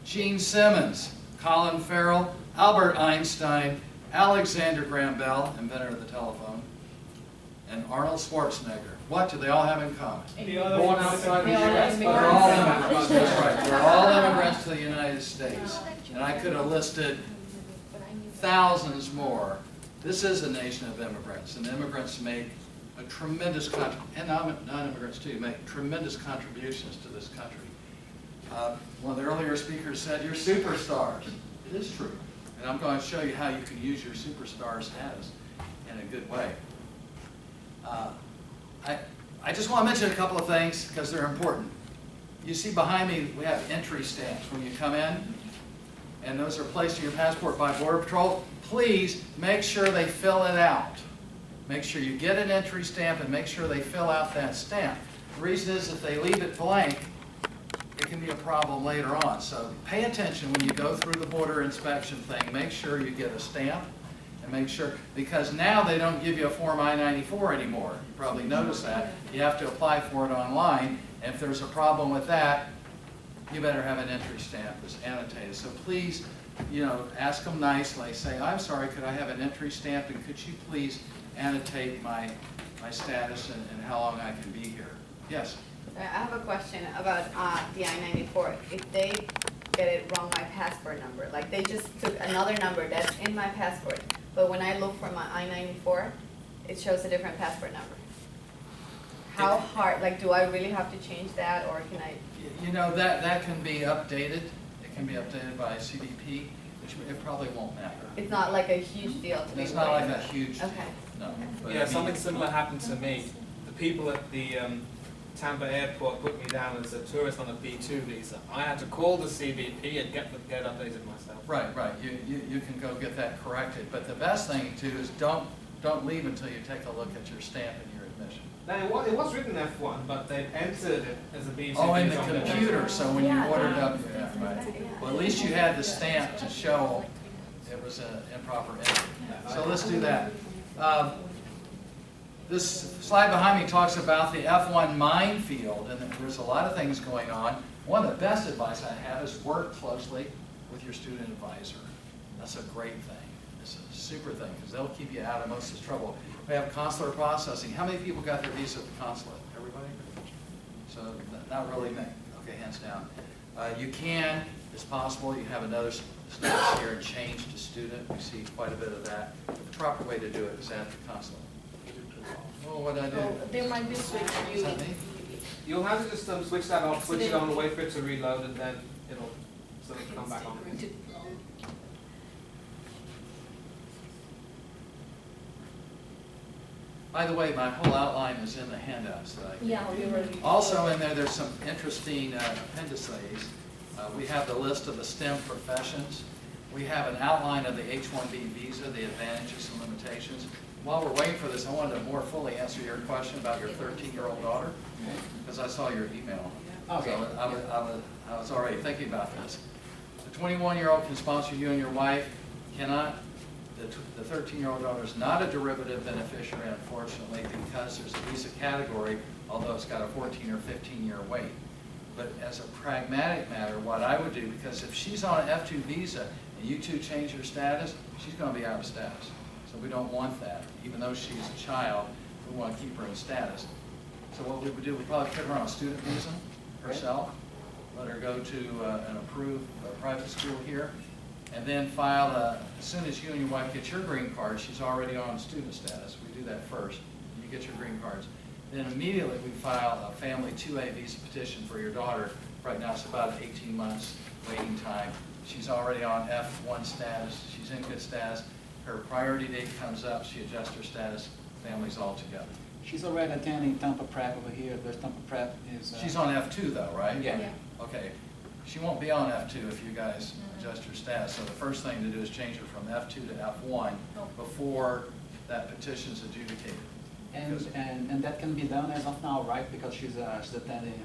Gene Simmons, Colin Farrell, Albert Einstein, Alexander Graham Bell, inventor of the telephone, and Arnold Schwarzenegger. What do they all have in common? Born outside the They all US, immigrants. but They're all immigrants. That's right. They're all immigrants to the United States. And I could have listed thousands more. This is a nation of immigrants, and immigrants make a tremendous and non-immigrants too, make tremendous contributions to this country. One of the earlier speakers said, "You're superstars." It is true. And I'm going to show you how you can use your superstar status in a good way. I just want to mention a couple of things because they're important. You see behind me, we have entry stamps when you come in, and those are placed in your passport by Border Patrol. Please make sure they fill it out. Make sure you get an entry stamp and make sure they fill out that stamp. The reason is if they leave it blank, it can be a problem later on. So pay attention when you go through the border inspection thing. Make sure you get a stamp and make sure, because now they don't give you a Form I-94 anymore. You probably noticed that. You have to apply for it online. And if there's a problem with that, you better have an entry stamp that's annotated. So please, ask them nicely. Say, "I'm sorry, could I have an entry stamp, and could you please annotate my status and how long I can be here?" Yes? I have a question about the I-94. If they get it wrong, my passport number, like they just took another number that's in my passport, but when I look for my I-94, it shows a different passport number. How hard, like do I really have to change that, or can I? That can be updated. It can be updated by CBP, which it probably won't matter. It's not like a huge deal to me. It's not like a huge deal, Okay. no. But Yeah, I mean, something similar happened to me. The people at the Tampa airport put me down as a tourist on a B2 visa. I had to call the CBP and get updated myself. Right. You can go get that corrected. But the best thing to do is don't leave until you take a look at your stamp and your admission. Now, it was written F1, but they entered it as a B2 Oh, in the visa on their computer, so when you Yeah. ordered up, yeah, right. Well, at least you had the stamp to show it was an improper entry. So let's do that. This slide behind me talks about the F1 minefield, and there's a lot of things going on. One of the best advice I have is work closely with your student advisor. That's a great thing. It's a super thing, because they'll keep you out of most of the trouble. We have consular processing. How many people got their visa at the consulate? Everybody? So not really many. Okay, hands down. It's possible, you have another status here and change to student. We see quite a bit of that. The proper way to do it is at the consulate. Oh, what did I do? Oh, there might be switch. Is that me? You'll have to just switch that off, switch it on, wait for it to reload, and then it'll sort of come back on. By the way, my whole outline is in the handouts that I gave Yeah, you. we were. Also in there's some interesting appendices. We have the list of the STEM professions. We have an outline of the H-1B visa, the advantages and limitations. While we're waiting for this, I wanted to more fully answer your question about your 13-year-old daughter, because I saw your email. Okay. So I was already thinking about this. The 21-year-old can sponsor you and your wife. Cannot. The 13-year-old daughter is not a derivative beneficiary, unfortunately, because there's a visa category, although it's got a 14 or 15-year wait. But as a pragmatic matter, what I would do, because if she's on an F2 visa and you two change her status, she's going to be out of status. So we don't want that. Even though she's a child, we want to keep her in status. So what we would do, we'd probably put her on a student visa herself, let her go to an approved private school here, and then file as soon as you and your wife get your green card, she's already on student status. We do that first. You get your green cards. Then immediately we file a family 2A visa petition for your daughter. Right now it's about 18 months waiting time. She's already on F1 status. She's in good status. Her priority date comes up. She adjusts her status. Family's all together. She's already attending Tampa Prep over here. There's Tampa Prep is. She's on F2 though, right? Yeah. Okay. She won't be on F2 if you guys adjust her status. So the first thing to do is change her from F2 to F1 before that petition's adjudicated. And that can be done as of now, right? Because she's attending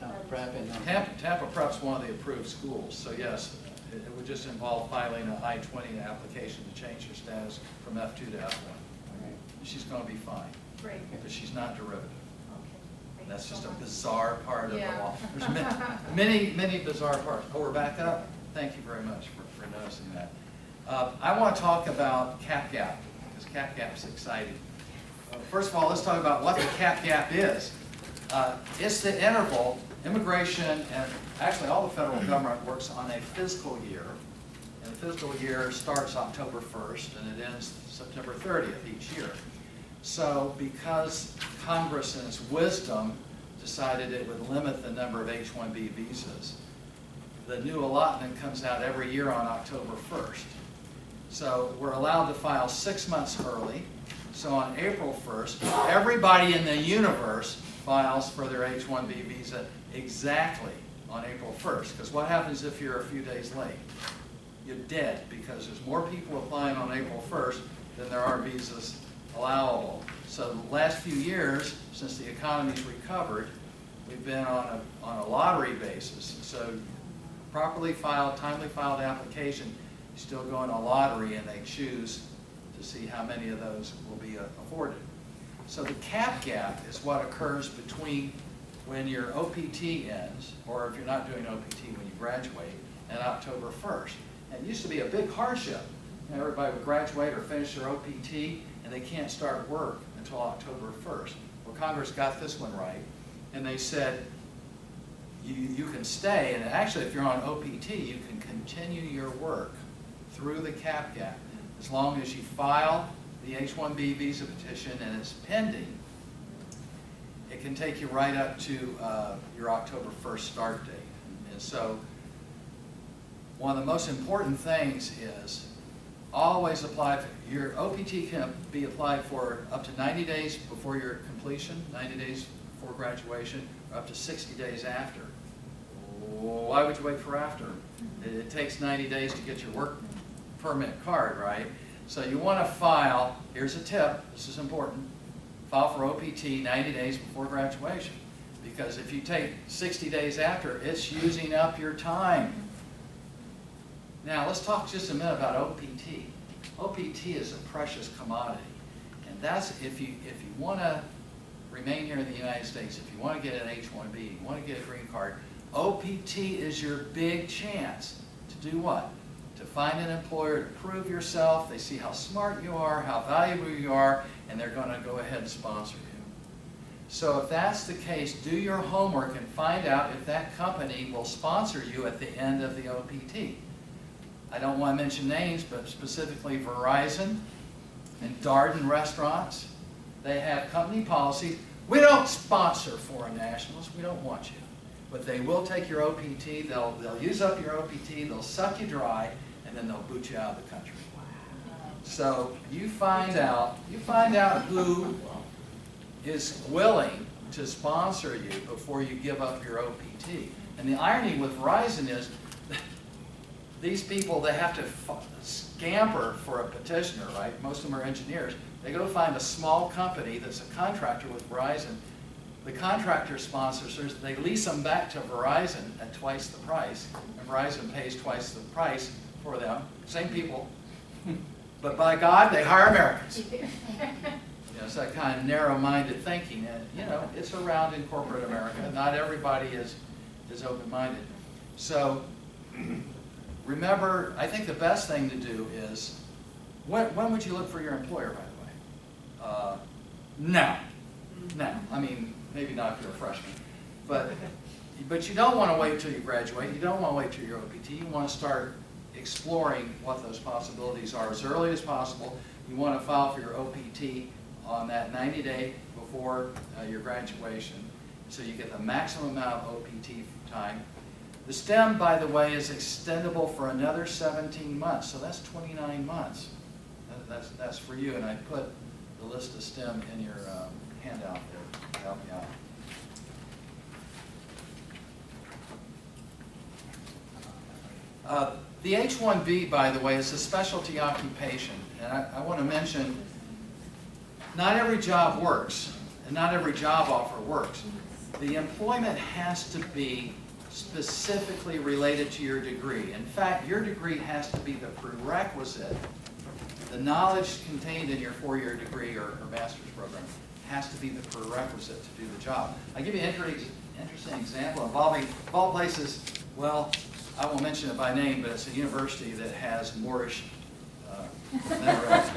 Tampa Prep and. Tampa Prep's one of the approved schools, so yes, it would just involve filing an I-20 application to change her status from F2 to F1. Okay. She's going to be fine, Great. but she's not derivative. Okay. That's just a bizarre part of the Yeah. law. There's many, many bizarre parts. Oh, we're back up? Thank you very much for noticing that. I want to talk about cap gap, because cap gap's exciting. First of all, let's talk about what the cap gap is. It's the interval, immigration, and actually all the federal government works on a fiscal year. And the fiscal year starts October 1st and it ends September 30th each year. So because Congress in its wisdom decided it would limit the number of H-1B visas, the new allotment comes out every year on October 1st. So we're allowed to file 6 months early. So on April 1st, everybody in the universe files for their H-1B visa exactly on April 1st. Because what happens if you're a few days late? You're dead, because there's more people applying on April 1st than there are visas allowable. So the last few years, since the economy's recovered, we've been on a lottery basis. So properly filed, timely filed application, you still go in a lottery and they choose to see how many of those will be afforded. So the cap gap is what occurs between when your OPT ends, or if you're not doing OPT when you graduate, and October 1st. And it used to be a big hardship. You know, everybody would graduate or finish their OPT and they can't start work until October 1st. Well, Congress got this one right, and they said you can stay, and actually if you're on OPT, you can continue your work through the cap gap as long as you file the H-1B visa petition and it's pending. It can take you right up to your October 1st start date. And so one of the most important things is always apply for, your OPT can be applied for up to 90 days before your completion, 90 days before graduation, or up to 60 days after. Why would you wait for after? It takes 90 days to get your work permit card, right? So you want to file, here's a tip, this is important, file for OPT 90 days before graduation. Because if you take 60 days after, it's using up your time. Now let's talk just a minute about OPT. OPT is a precious commodity. And that's if you want to remain here in the United States, if you want to get an H-1B, you want to get a green card, OPT is your big chance to do what? To find an employer, to prove yourself. They see how smart you are, how valuable you are, and they're going to go ahead and sponsor you. So if that's the case, do your homework and find out if that company will sponsor you at the end of the OPT. I don't want to mention names, but specifically Verizon and Darden Restaurants. They have company policies. We don't sponsor foreign nationals. We don't want you. But they will take your OPT. They'll use up your OPT. They'll suck you dry, and then they'll boot you out of the country. So you find out who is willing to sponsor you before you give up your OPT. And the irony with Verizon is these people, they have to scamper for a petitioner, right? Most of them are engineers. They go find a small company that's a contractor with Verizon. The contractor sponsors, they lease them back to Verizon at twice the price, and Verizon pays twice the price for them. Same people, but by God, they hire Americans. You know, it's that kind of narrow-minded thinking, and you know, it's around in corporate America. Not everybody is open-minded. So remember, I think the best thing to do is, when would you look for your employer, by the way? Now. I mean, maybe not if you're a freshman, but you don't want to wait until you graduate. You don't want to wait till your OPT. You want to start exploring what those possibilities are as early as possible. You want to file for your OPT on that 90-day before your graduation, so you get the maximum amount of OPT time. The STEM, by the way, is extendable for another 17 months, so that's 29 months. That's for you, and I put the list of STEM in your handout there to help you out. The H-1B, by the way, is a specialty occupation, and I want to mention, not every job works, and not every job offer works. The employment has to be specifically related to your degree. In fact, your degree has to be the prerequisite. The knowledge contained in your 4-year degree or master's program has to be the prerequisite to do the job. I'll give you an interesting example involving, of all places, well, I won't mention it by name, but it's a university that has Moorish minerals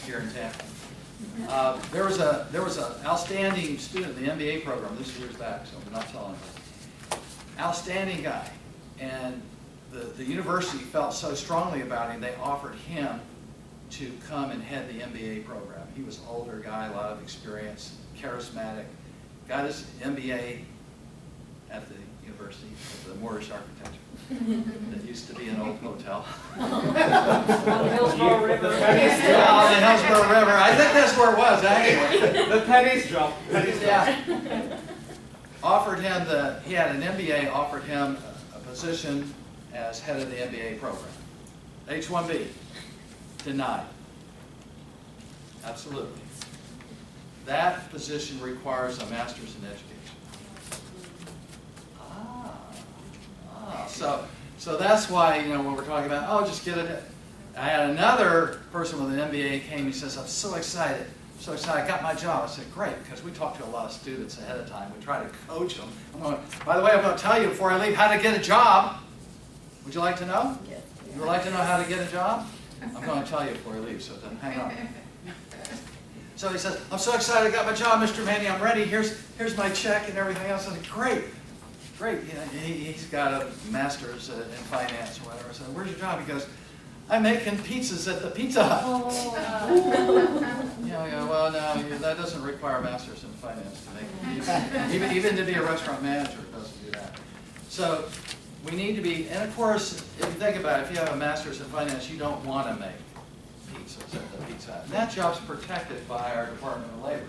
here in Tampa. There was an outstanding student in the MBA program, this years back, so I'm not telling him. Outstanding guy, and the university felt so strongly about him, they offered him to come and head the MBA program. He was an older guy, a lot of experience, charismatic, got his MBA at the University of the Moorish Architecture. That used to be an old hotel. On the Hillsborough River. Yeah, on the Hillsborough River. I think that's where it was, actually. The pennies drop. Pennies drop. Yeah. Offered him he had an MBA, offered him a position as head of the MBA program. H-1B, denied. Absolutely. That position requires a master's in education. So that's why, when we're talking about, oh, just get it. I had another person with an MBA came, he says, I'm so excited, I got my job. I said, great, because we talk to a lot of students ahead of time. We try to coach them. By the way, I'm going to tell you before I leave how to get a job. Would you like to know? Yes. You would like to know how to get a job? I'm going to tell you before I leave, so then hang on. So he says, I'm so excited, I got my job, Mr. Mandy, I'm ready. Here's my check and everything else. I said, great. He's got a master's in finance or whatever. I said, where's your job? He goes, I'm making pizzas at the Pizza Hut. Well, no, that doesn't require a master's in finance to make pizzas. Even to be a restaurant manager doesn't do that. So we need to be, and of course, if you think about it, if you have a master's in finance, you don't want to make pizzas at the Pizza Hut. And that job's protected by our Department of Labor.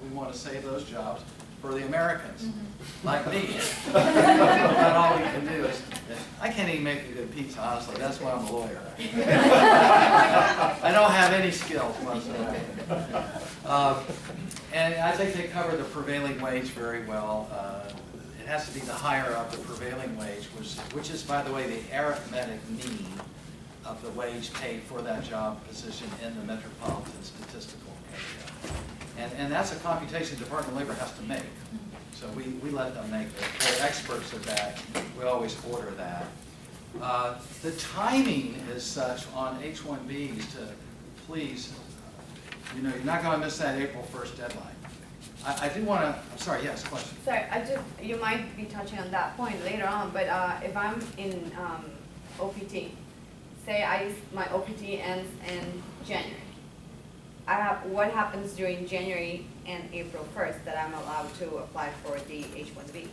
We want to save those jobs for the Americans, like me. Not all we can do is, I can't even make a good pizza, honestly. That's why I'm a lawyer. I don't have any skills whatsoever. And I think they cover the prevailing wage very well. It has to be the higher of the prevailing wage, which is, by the way, the arithmetic mean of the wage paid for that job position in the metropolitan statistical area. And that's a computation the Department of Labor has to make. So we let them make it. They're experts at that. We always order that. The timing is such on H-1Bs to please, you're not going to miss that April 1st deadline. I do want to, I'm sorry, yes, question. Sorry, you might be touching on that point later on, but if I'm in OPT, say my OPT ends in January. What happens during January and April 1st that I'm allowed to apply for the H-1B?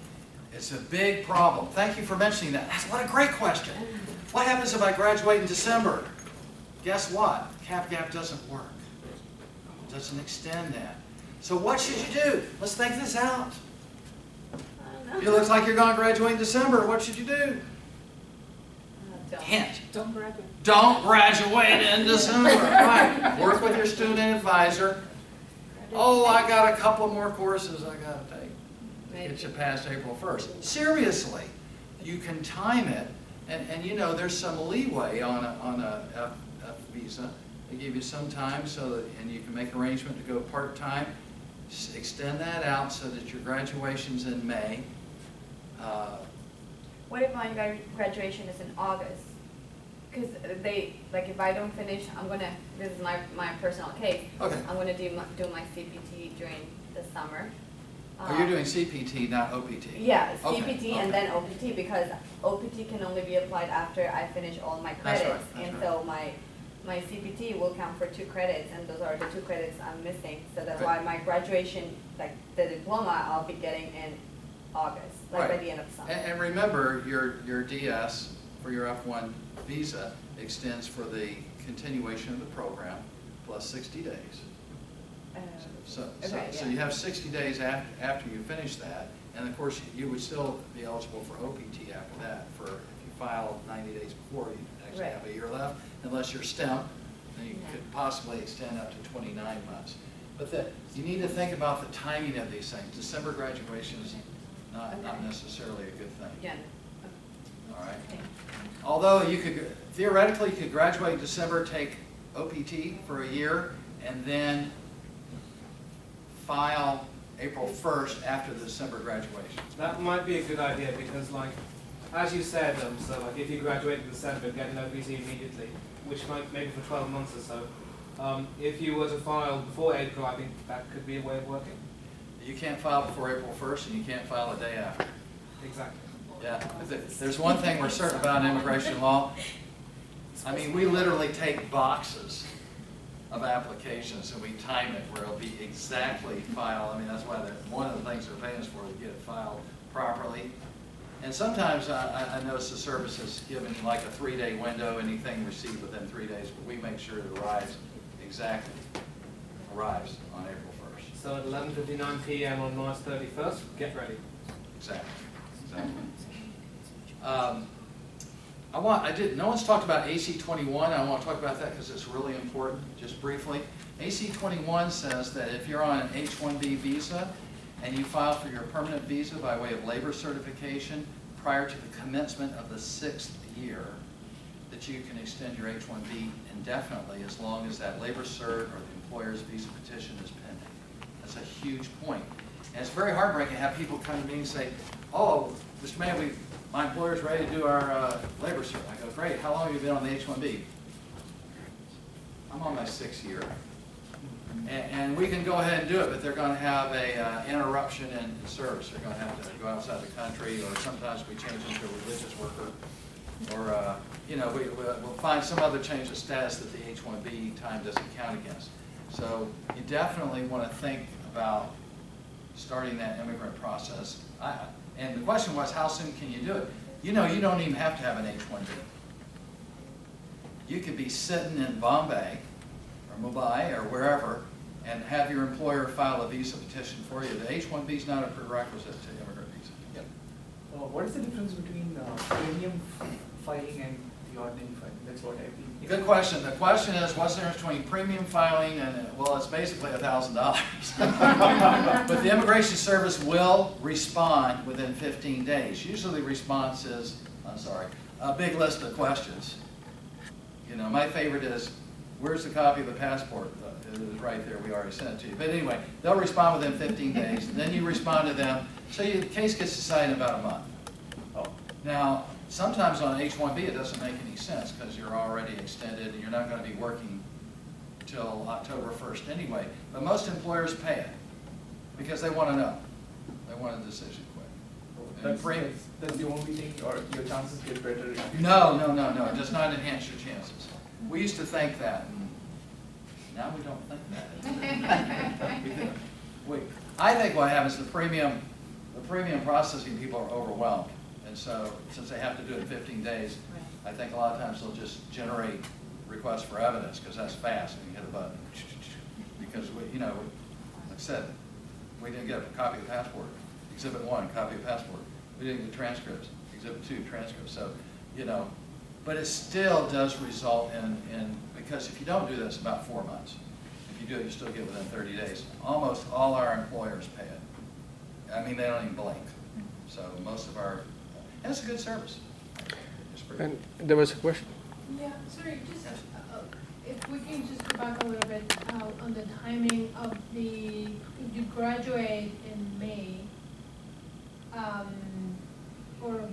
It's a big problem. Thank you for mentioning that. What a great question. What happens if I graduate in December? Guess what? Cap-gap doesn't work. It doesn't extend that. So what should you do? Let's think this out. It looks like you're going to graduate in December. What should you do? Hint. Don't graduate. Don't graduate in December. Right. Work with your student advisor. Oh, I got a couple more courses I got to take. Get you past April 1st. Seriously, you can time it, and there's some leeway on a F visa. They give you some time and you can make arrangement to go part-time. Extend that out so that your graduation's in May. What if my graduation is in August? Because if I don't finish, this is my personal case. Okay. I'm gonna do my CPT during the summer. Oh, you're doing CPT, not OPT. Yeah, Okay, CPT and then OPT, because OPT can only be applied after I finish all my That's credits. right, And that's so my CPT will count for 2 credits, and those are the 2 credits I'm missing. So that's Right. why my graduation, the diploma, I'll be getting in August, by Right. the end of summer. And remember, your DS for your F1 visa extends for the continuation of the program plus 60 days. So yeah. you have 60 days after you finish that, and of course, you would still be eligible for OPT after that. If you file 90 days before, you actually Right. have a year left, unless you're STEM, then you could possibly extend up to 29 months. But you need to think about the timing of these things. December graduation is not necessarily a good thing. Yeah. All right. Okay. Although theoretically, you could graduate in December, take OPT for a year, and then file April 1st after the December graduation. That might be a good idea because, like, as you said, so like if you graduate in December, get an OPT immediately, which might maybe for 12 months or so. If you were to file before April, I think that could be a way of working. You can't file before April 1st, and you can't file a day after. Exactly. Yeah, if there's one thing we're certain about in immigration law. I mean, we literally take boxes of applications and we time it where it'll be exactly filed. I mean, that's why one of the things they're paying us for, to get it filed properly. And sometimes I notice the service is given like a 3-day window, anything received within 3 days, but we make sure it arrives on April 1st. So at 11:59 p.m. on March 31st, get ready. Exactly. No one's talked about AC 21. I want to talk about that because it's really important, just briefly. AC 21 says that if you're on an H-1B visa and you file for your permanent visa by way of labor certification prior to the commencement of the 6th year, that you can extend your H-1B indefinitely as long as that labor cert or the employer's visa petition is pending. That's a huge point. And it's very heartbreaking to have people come to me and say, oh, Mr. Mann, my employer's ready to do our labor cert. I go, great, how long have you been on the H-1B? I'm on my 6th year. And we can go ahead and do it, but they're going to have a interruption in service. They're going to have to go outside the country, or sometimes we change them to a religious worker. Or, we'll find some other change of status that the H-1B time doesn't count against. So you definitely want to think about starting that immigrant process. And the question was, how soon can you do it? You know, you don't even have to have an H-1B. You could be sitting in Bombay or Mumbai or wherever and have your employer file a visa petition for you. The H-1B is not a prerequisite to immigrant visa. Yep. What is the difference between premium filing and the ordinary filing? That's what I think. Good question. The question is, what's the difference between premium filing and, well, it's basically $1,000. But the Immigration Service will respond within 15 days. Usually the response is, a big list of questions. You know, my favorite is, where's the copy of the passport? It was right there. We already sent it to you. But anyway, they'll respond within 15 days. And then you respond to them. So the case gets decided in about a month. Oh. Now, sometimes on H-1B it doesn't make any sense because you're already extended and you're not going to be working till October 1st anyway. But most employers pay it because they want to know. They want a decision quick. That's the only thing, or your chances get better. No. It does not enhance your chances. We used to think that, and now we don't think that. I think what happens, the premium processing people are overwhelmed. And so, since they have to do it in 15 days, I think a lot of times they'll just generate requests for evidence because that's fast and you hit a button. Because, like I said, we didn't get a copy of the passport. Exhibit 1, copy of passport. We didn't get transcripts. Exhibit 2, transcripts. So, but it still does result in, because if you don't do this, about 4 months. If you do it, you still get within 30 days. Almost all our employers pay it. I mean, they don't even blink. So most of our, and it's a good service. And there was a question. Yeah, sorry, just if we can just go back a little bit on the timing of if you graduate in May, or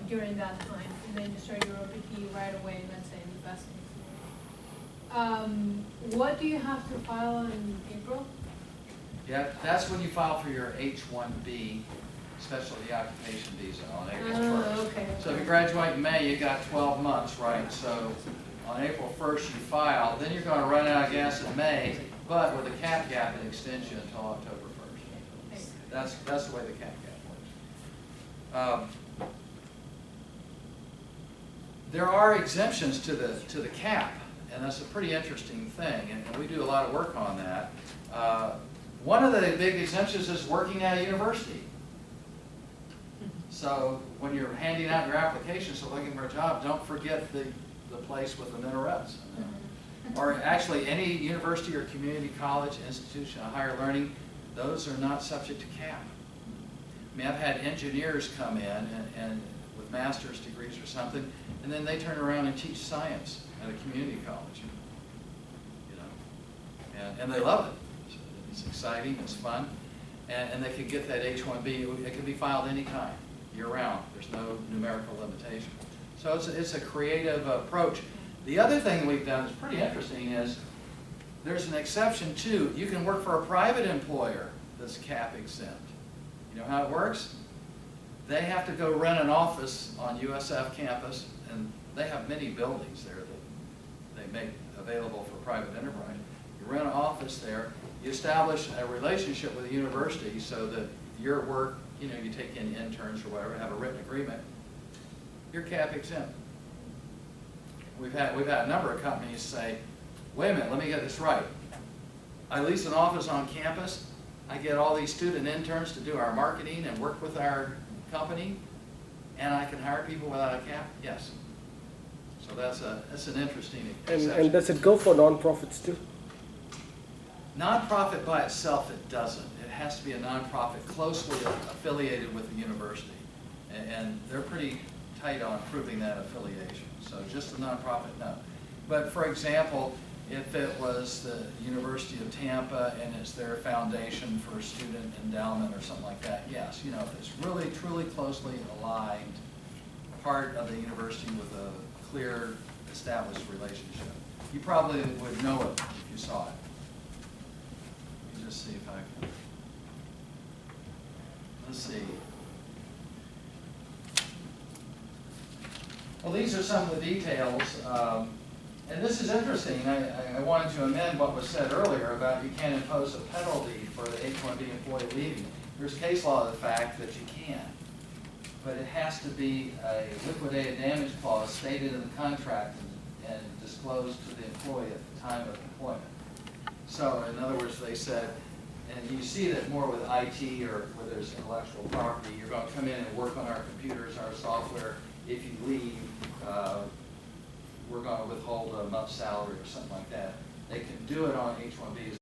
during that time, and then you start your OPT right away, let's say in the best case. What do you have to file in April? Yeah, that's when you file for your H-1B, specialty occupation visa on April 1st. Okay. So if you graduate in May, you got 12 months, right? So on April 1st you file, then you're going to run out of gas in May, but with a cap gap, it extends you until October 1st. That's the way the cap gap works. There are exemptions to the cap, and that's a pretty interesting thing, and we do a lot of work on that. One of the big exemptions is working at a university. So when you're handing out your applications or looking for a job, don't forget the place with the minarets. Or actually any university or community college, institution of higher learning, those are not subject to cap. I mean, I've had engineers come in and with master's degrees or something, and then they turn around and teach science at a community college. And they love it. It's exciting, it's fun, and they can get that H-1B. It can be filed anytime, year-round. There's no numerical limitation. So it's a creative approach. The other thing we've done is pretty interesting is there's an exception too. You can work for a private employer that's cap exempt. You know how it works? They have to go rent an office on USF campus, and they have many buildings there that they make available for private enterprise. You rent an office there, you establish a relationship with the university so that your work, you know, you take in interns or whatever, have a written agreement, you're cap exempt. We've had a number of companies say, wait a minute, let me get this right. I lease an office on campus, I get all these student interns to do our marketing and work with our company, and I can hire people without a cap? Yes. So that's an interesting exception. And does it go for nonprofits too? Nonprofit by itself, it doesn't. It has to be a nonprofit closely affiliated with the university. And they're pretty tight on proving that affiliation. So just a nonprofit, no. But for example, if it was the University of Tampa and it's their foundation for student endowment or something like that, yes. You know, if it's really, truly closely aligned, part of the university with a clear, established relationship, you probably would know it if you saw it. Let me just see if I can. Let's see. Well, these are some of the details. And this is interesting. I wanted to amend what was said earlier about you can't impose a penalty for the H-1B employee leaving. There's case law to the fact that you can. But it has to be a liquidated damage clause stated in the contract and disclosed to the employee at the time of employment. So in other words, they said, and you see that more with IT or where there's intellectual property, you're going to come in and work on our computers, our software. If you leave, we're going to withhold a month's salary or something like that. They can do it on H-1Bs.